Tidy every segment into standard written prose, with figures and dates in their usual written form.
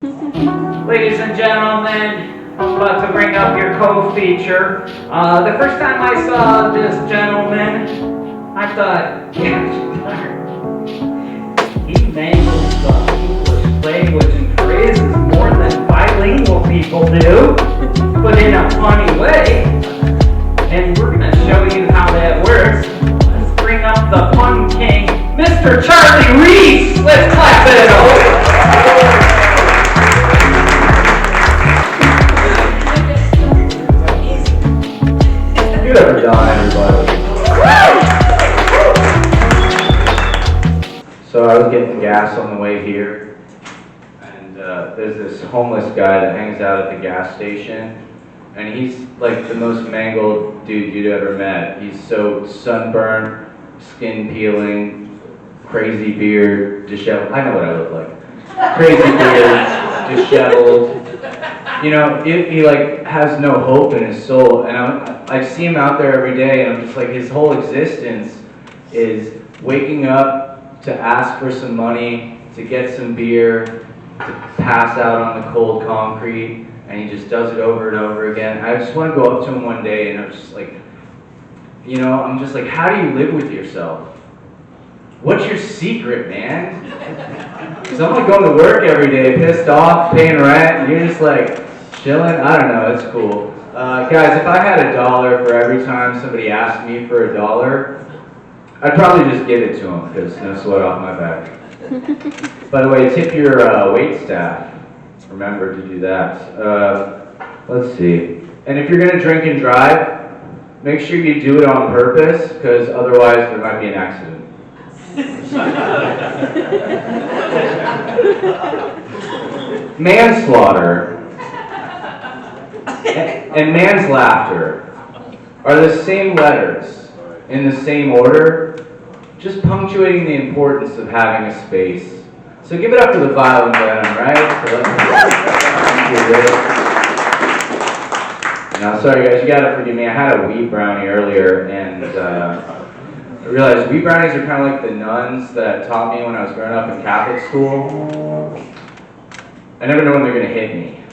Ladies and gentlemen, I'm about to bring up your co-feature. The first time I saw this gentleman, I thought, yeah, he mangles English language and phrases more than bilingual people do, but in a funny way. And we're going to show you how that works. Let's bring up the fun king, Mr. Charlie Reese. Let's clap it up. Good ever done, everybody. So I was getting gas on the way here, and there's this homeless guy that hangs out at the gas station, and he's like the most mangled dude you'd ever met. He's so sunburned, skin peeling, crazy beard, disheveled. I know what I look like. Crazy beard, disheveled. You know, he like has no hope in his soul, and I see him out there every day, and I'm just like, his whole existence is waking up to ask for some money, to get some beer, to pass out on the cold concrete, and he just does it over and over again. I just want to go up to him one day, and I'm just like, you know, I'm just like, how do you live with yourself? What's your secret, man? Because I'm like going to work every day, pissed off, paying rent, and you're just like chilling. I don't know, it's cool. Guys, if I had $1 for every time somebody asked me for $1, I'd probably just give it to them because no sweat off my back. By the way, tip your wait staff. Remember to do that. Let's see. And if you're going to drink and drive, make sure you do it on purpose because otherwise there might be an accident. Manslaughter and man's laughter are the same letters in the same order, just punctuating the importance of having a space. So give it up for the Venom Jan, right? Now, sorry guys, you gotta forgive me. I had a wheat brownie earlier, and I realized wheat brownies are kind of like the nuns that taught me when I was growing up in Catholic school. I never know when they're going to hit me.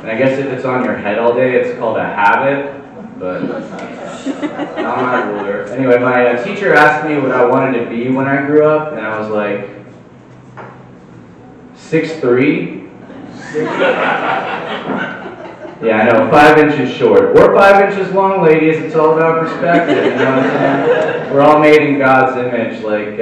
And I guess if it's on your head all day, it's called a habit, but not my ruler. Anyway, my teacher asked me what I wanted to be when I grew up, and I was like, 6'3". Yeah, I know, 5 inches short. Or 5 inches long, ladies. It's all about perspective, you know what I'm saying? We're all made in God's image. Like,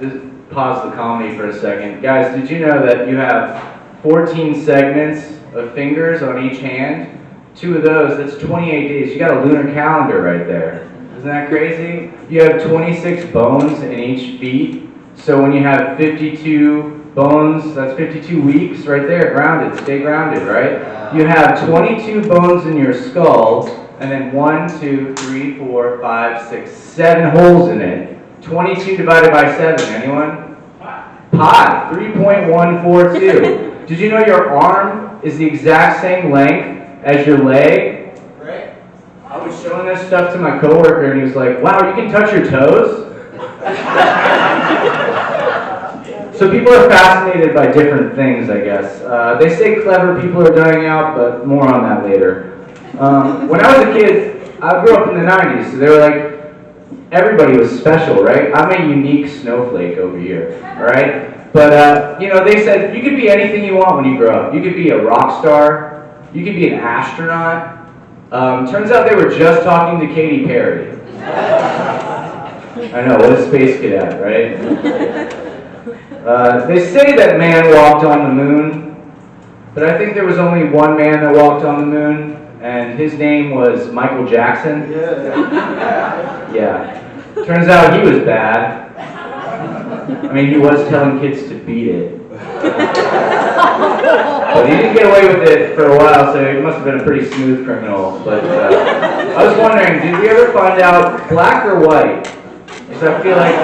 just pause the comedy for a second. Guys, did you know that you have 14 segments of fingers on each hand? 2 of those, that's 28 days. You got a lunar calendar right there. Isn't that crazy? You have 26 bones in each feet. So when you have 52 bones, that's 52 weeks right there, grounded. Stay grounded, right? You have 22 bones in your skull, and then 1, 2, 3, 4, 5, 6, 7 holes in it. 22 divided by 7, anyone? Pi, 3.142. Did you know your arm is the exact same length as your leg? Right. I was showing this stuff to my coworker, and he was like, wow, you can touch your toes? So people are fascinated by different things, I guess. They say clever people are dying out, but more on that later. When I was a kid, I grew up in the 90s, so they were like, everybody was special, right? I'm a unique snowflake over here, all right? But, you know, they said you could be anything you want when you grow up. You could be a rock star. You could be an astronaut. Turns out they were just talking to Katy Perry. I know, what a space cadet, right? They say that man walked on the moon, but I think there was only one man that walked on the moon, and his name was Michael Jackson. Yeah. Turns out he was bad. I mean, he was telling kids to beat it. But he didn't get away with it for a while, so he must have been a pretty smooth criminal. But I was wondering, did we ever find out black or white? Because I feel like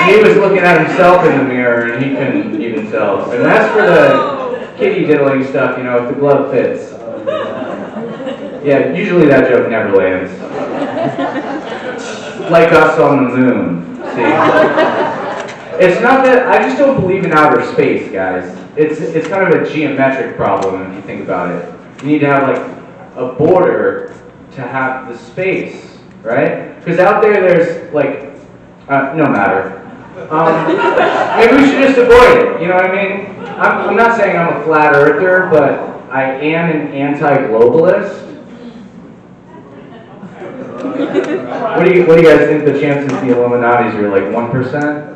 he was looking at himself in the mirror and he couldn't even tell. And that's for the kitty diddling stuff, you know, if the glove fits. Yeah, usually that joke never lands. Like us on the moon, see? It's not that, I just don't believe in outer space, guys. It's kind of a geometric problem if you think about it. You need to have like a border to have the space, right? Because out there's like, no matter. Maybe we should just avoid it, you know what I mean? I'm not saying I'm a flat earther, but I am an anti-globalist. What do you guys think the chances the Illuminati's are, like 1%?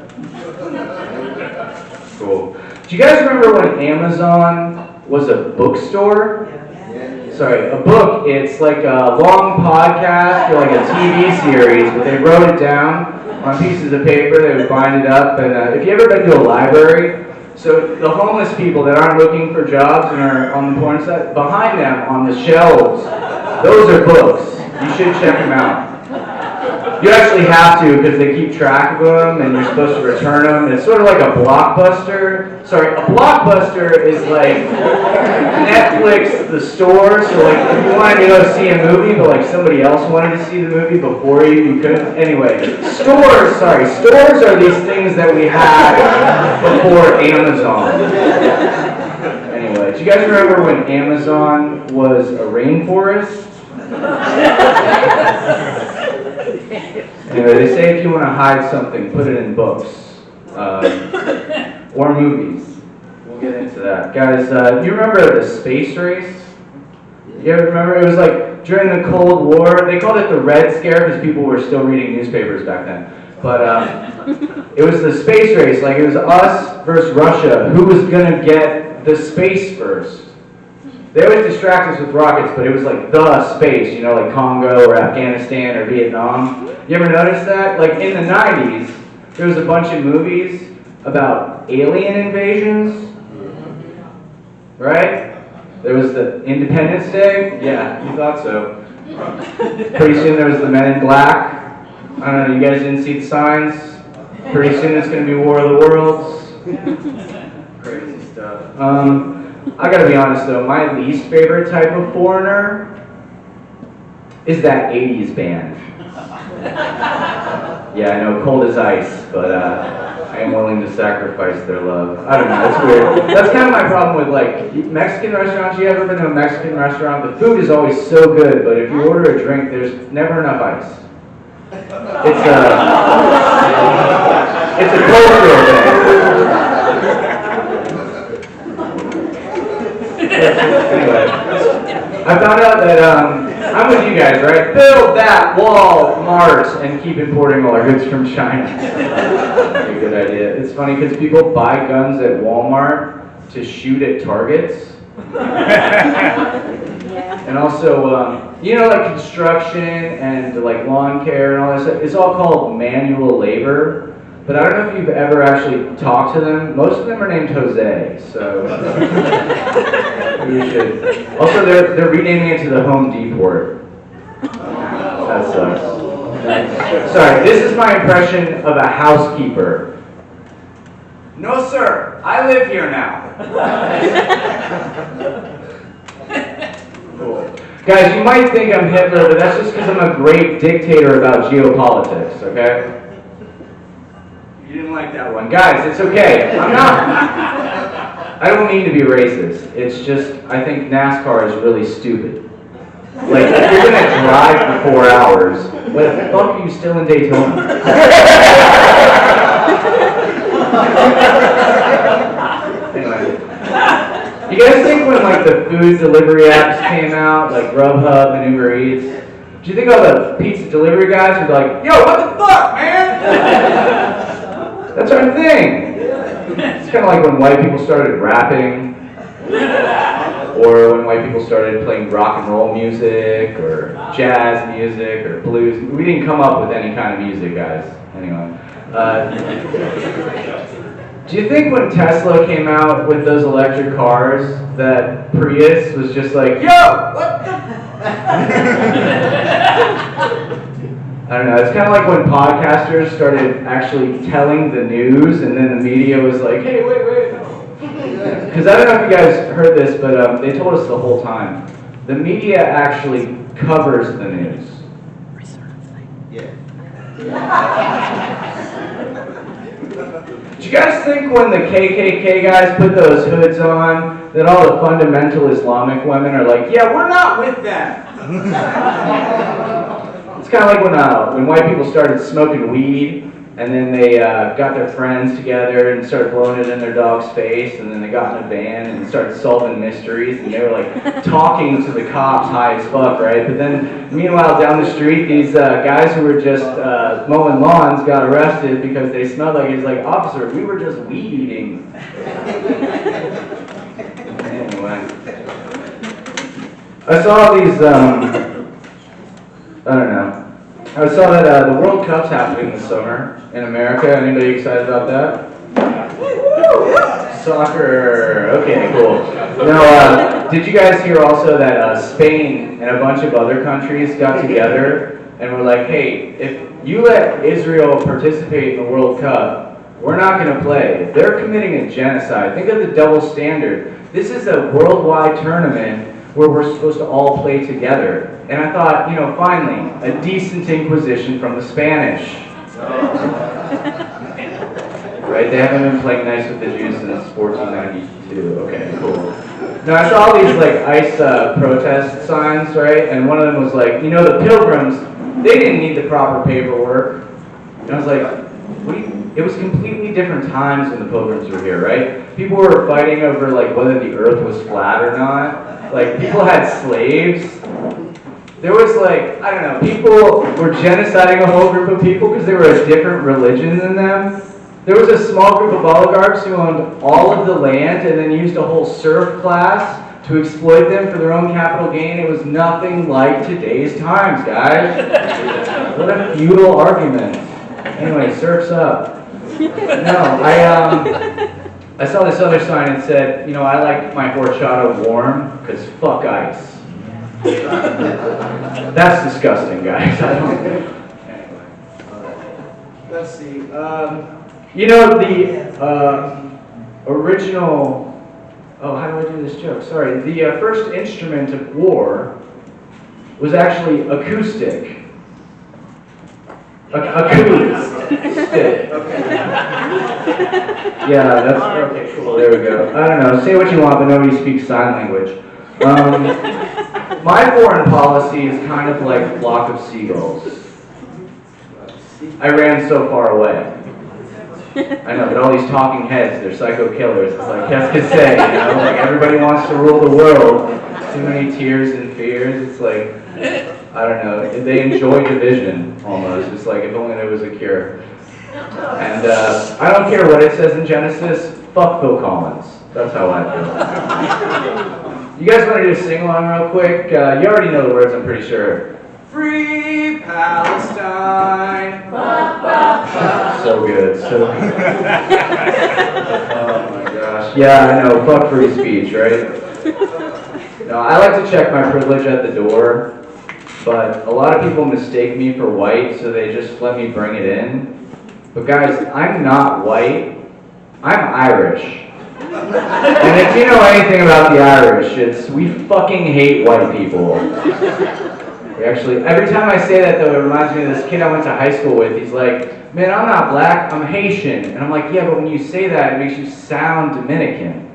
Cool. Do you guys remember when Amazon was a bookstore? Sorry, a book, it's like a long podcast or like a TV series, but they wrote it down on pieces of paper, they would bind it up, and if you ever been to a library, so the homeless people that aren't looking for jobs and are on the porn site, behind them on the shelves, those are books. You should check them out. You actually have to because they keep track of them and you're supposed to return them. It's sort of like a Blockbuster. Sorry, a Blockbuster is like Netflix, the store. So like if you wanted to go see a movie but like somebody else wanted to see the movie before you couldn't. Anyway, stores are these things that we had before Amazon. Anyway, do you guys remember when Amazon was a rainforest? Anyway, they say if you want to hide something, put it in books or movies. We'll get into that. Guys, you remember the space race? You ever remember? It was like during the Cold War. They called it the Red Scare because people were still reading newspapers back then. But it was the space race. Like it was us versus Russia. Who was going to get the space first? They always distract us with rockets, but it was like the space, you know, like Congo or Afghanistan or Vietnam. You ever notice that? Like in the 90s, there was a bunch of movies about alien invasions, right? There was the Independence Day. Yeah, you thought so. Pretty soon there was the Men in Black. I don't know, you guys didn't see the signs? Pretty soon it's going to be War of the Worlds. Crazy stuff. I gotta be honest though, my least favorite type of foreigner is that 80s band. Yeah, I know, cold as ice, but I am willing to sacrifice their love. I don't know, it's weird. That's kind of my problem with like Mexican restaurants. You ever been to a Mexican restaurant? The food is always so good, but if you order a drink, there's never enough ice. It's a cultural thing. Anyway, I found out that I'm with you guys, right? Build that wall, Mars, and keep importing all our goods from China. That's a good idea. It's funny because people buy guns at Walmart to shoot at targets. And also, you know, like construction and like lawn care and all that stuff, it's all called manual labor. But I don't know if you've ever actually talked to them. Most of them are named Jose, so you should. Also, they're renaming it to the Home Depot. That sucks. Sorry, this is my impression of a housekeeper. No, sir, I live here now. Cool. Guys, you might think I'm Hitler, but that's just because I'm a great dictator about geopolitics, okay? You didn't like that one. Guys, it's okay. I'm not. I don't mean to be racist. It's just, I think NASCAR is really stupid. Like, if you're going to drive for 4 hours, what the fuck are you still in Daytona? Anyway. You guys think when, like, the food delivery apps came out, like Grubhub and Uber Eats, do you think all the pizza delivery guys would be like, yo, what the fuck, man? That's our thing. It's kind of like when white people started rapping, or when white people started playing rock and roll music, or jazz music, or blues. We didn't come up with any kind of music, guys. Anyway. Do you think when Tesla came out with those electric cars, that Prius was just like, yo, what the? I don't know, it's kind of like when podcasters started actually telling the news and then the media was like, hey, wait. Because I don't know if you guys heard this, but they told us the whole time. The media actually covers the news. Did you guys think when the KKK guys put those hoods on that all the fundamental Islamic women are like, yeah, we're not with them? It's kind of like when white people started smoking weed, and then they got their friends together and started blowing it in their dog's face, and then they got in a van and started solving mysteries, and they were like talking to the cops high as fuck, right? But then, meanwhile, down the street, these guys who were just mowing lawns got arrested because they smelled like, it's like, officer, we were just weed eating. Anyway. I saw these, I don't know. I saw that the World Cup's happening this summer in America. Anybody excited about that? Soccer. Okay, cool. Now, did you guys hear also that Spain and a bunch of other countries got together and were like, hey, if you let Israel participate in the World Cup, we're not going to play. They're committing a genocide. Think of the double standard. This is a worldwide tournament where we're supposed to all play together. And I thought, you know, finally, a decent inquisition from the Spanish. Right? They haven't been playing nice with the Jews since 1492. Okay, cool. Now, I saw all these, like, ICE protest signs, right? And one of them was like, you know, the Pilgrims, they didn't need the proper paperwork. And I was like, what do you... It was completely different times when the Pilgrims were here, right? People were fighting over, like, whether the earth was flat or not. Like, people had slaves. There was, like, I don't know, people were genociding a whole group of people because they were a different religion than them. There was a small group of oligarchs who owned all of the land and then used a whole serf class to exploit them for their own capital gain. It was nothing like today's times, guys. What a feudal argument. Anyway, surf's up. No, I saw this other sign and said, you know, I like my horchata warm because fuck ice. That's disgusting, guys. I don't. Anyway. Let's see. You know the original. Oh, how do I do this joke? Sorry. The first instrument of war was actually acoustic. Acoustic. Okay. Yeah, that's okay. Cool. There we go. I don't know. Say what you want, but nobody speaks sign language. My foreign policy is kind of like a flock of seagulls. I ran so far away. I know, but all these talking heads, they're psycho killers. It's like, qu'est-ce que c'est, you know? Like, everybody wants to rule the world. Too many tears and fears. It's like, I don't know. They enjoy division, almost. It's like, if only there was a cure. And I don't care what it says in Genesis. Fuck Phil Collins. That's how I feel. You guys want to do a sing-along real quick? You already know the words, I'm pretty sure. Free Palestine. So good. So good. Oh my gosh. Yeah, I know. Fuck free speech, right? No, I like to check my privilege at the door, but a lot of people mistake me for white, so they just let me bring it in. But guys, I'm not white. I'm Irish. And if you know anything about the Irish, it's we fucking hate white people. We actually, every time I say that though, it reminds me of this kid I went to high school with. He's like, man, I'm not black, I'm Haitian. And I'm like, yeah, but when you say that, it makes you sound Dominican.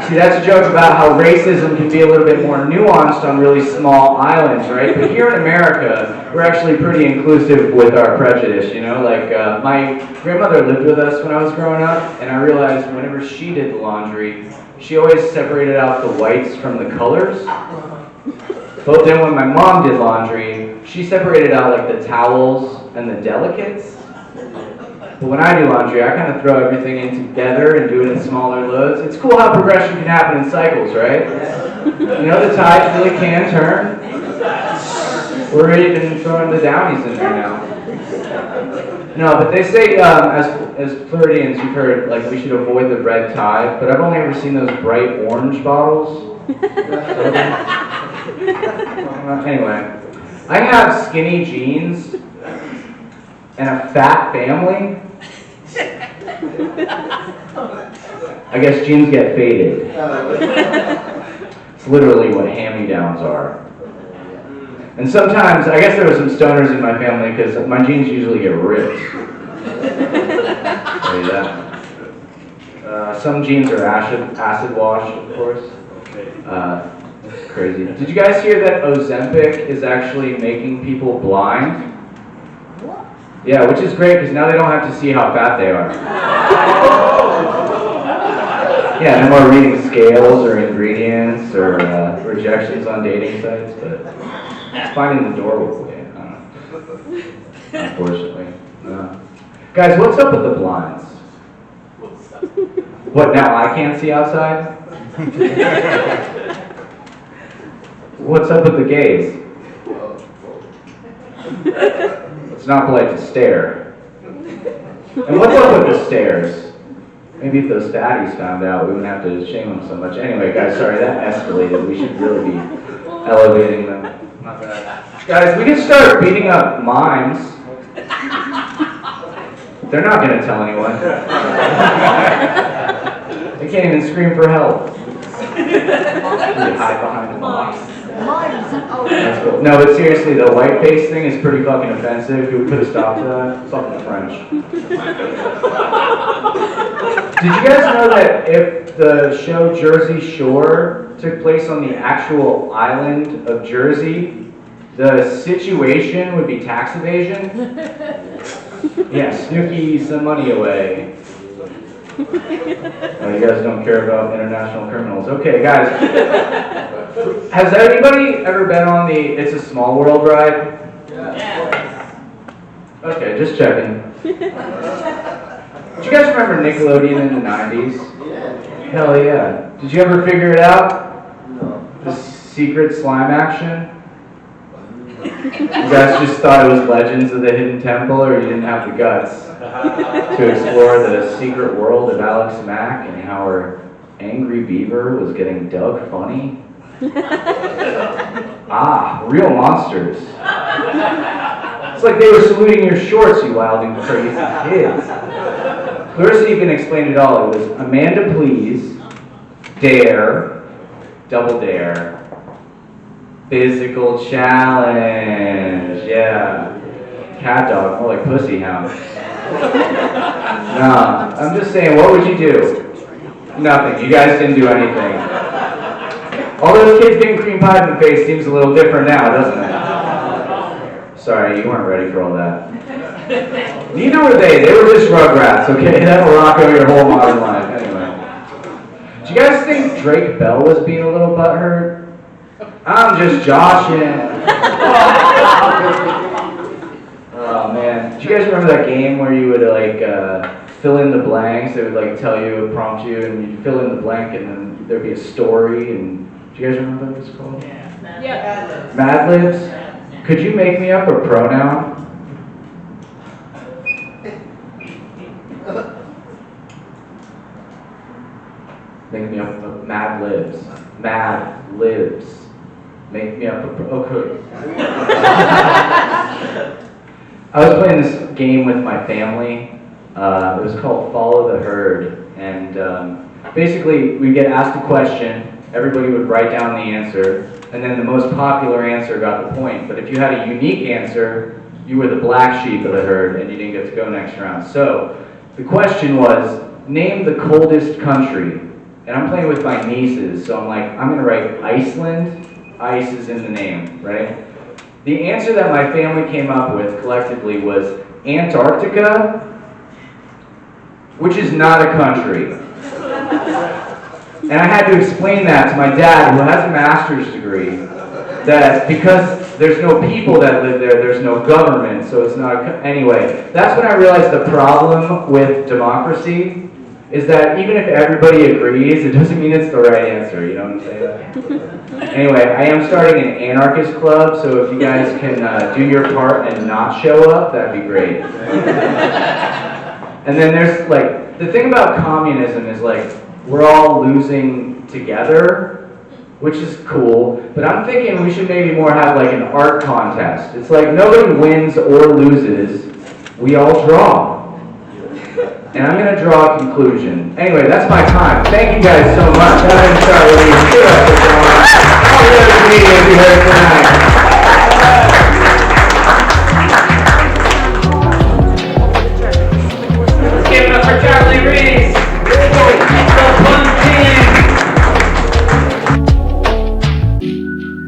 See, that's a joke about how racism can be a little bit more nuanced on really small islands, right? But here in America, we're actually pretty inclusive with our prejudice, you know? Like, my grandmother lived with us when I was growing up, and I realized whenever she did the laundry, she always separated out the whites from the colors. But then when my mom did laundry, she separated out, like, the towels and the delicates. But when I do laundry, I kind of throw everything in together and do it in smaller loads. It's cool how progression can happen in cycles, right? You know, the tides really can turn. We're even throwing the downies in there now. No, but they say as Floridians, you've heard, like, we should avoid the red tide, but I've only ever seen those bright orange bottles. Anyway, I have skinny jeans and a fat family. I guess jeans get faded. It's literally what hand-me-downs are. And sometimes, I guess there were some stoners in my family because my jeans usually get ripped. Tell you that. Some jeans are acid wash, of course. Crazy. Did you guys hear that Ozempic is actually making people blind? Yeah, which is great because now they don't have to see how fat they are. Yeah, no more reading scales or ingredients or rejections on dating sites, but finding the door will win. Unfortunately. Guys, what's up with the blinds? What, now I can't see outside? What's up with the gays? It's not polite to stare. And what's up with the stares? Maybe if those fatties found out, we wouldn't have to shame them so much. Anyway, guys, sorry, that escalated. We should really be elevating them. Not bad. Guys, we can start beating up mimes. They're not going to tell anyone. They can't even scream for help. They hide behind the box. That's cool. No, but seriously, the white face thing is pretty fucking offensive. Who would put a stop to that? Fucking French. Did you guys know that if the show Jersey Shore took place on the actual island of Jersey, the situation would be tax evasion? Yeah, snooky some money away. Oh, you guys don't care about international criminals. Okay, guys. Has anybody ever been on the It's a Small World ride? Yeah. Okay, just checking. Did you guys remember Nickelodeon in the 90s? Yeah. Hell yeah. Did you ever figure it out? No. The secret slime action? You guys just thought it was Legends of the Hidden Temple, or you didn't have the guts to explore the secret world of Alex Mack and how her angry beaver was getting Doug funny? Ah, real monsters. It's like they were saluting your shorts, you wild and crazy kids. Clarissa even explained it all. It was Amanda Please, Dare, Double Dare, Physical Challenge, yeah. Cat dog, more like pussy hound. Nah, I'm just saying, what would you do? Nothing. You guys didn't do anything. All those kids getting cream pie in the face seems a little different now, doesn't it? Sorry, you weren't ready for all that. Neither were they. They were just Rugrats, okay? That'll rock over your whole modern life. Anyway. Do you guys think Drake Bell was being a little butthurt? I'm just joshing. Oh, man. Do you guys remember that game where you would, like, fill in the blanks? It would, like, tell you, prompt you, and you'd fill in the blank, and then there'd be a story, and do you guys remember what it was called? Yeah. Mad Libs? Could you make me up a pronoun? Make me up a Mad Libs. Mad Libs. Make me up a okay. I was playing this game with my family. It was called Follow the Herd. And basically, we get asked a question. Everybody would write down the answer. And then the most popular answer got the point. But if you had a unique answer, you were the black sheep of the herd and you didn't get to go next round. So the question was, name the coldest country. And I'm playing with my nieces, so I'm like, I'm going to write Iceland. Ice is in the name, right? The answer that my family came up with collectively was Antarctica, which is not a country. And I had to explain that to my dad, who has a master's degree, that because there's no people that live there, there's no government, so it's not anyway, that's when I realized the problem with democracy is that even if everybody agrees, it doesn't mean it's the right answer, you know what I'm saying? Anyway, I am starting an anarchist club, so if you guys can do your part and not show up, that'd be great. And then there's like, the thing about communism is like, we're all losing together, which is cool, but I'm thinking we should maybe more have like an art contest. It's like nobody wins or loses, we all draw. And I'm going to draw a conclusion. Anyway, that's my time. Thank you guys so much. I'm going to start with these. All the other comedians you heard tonight.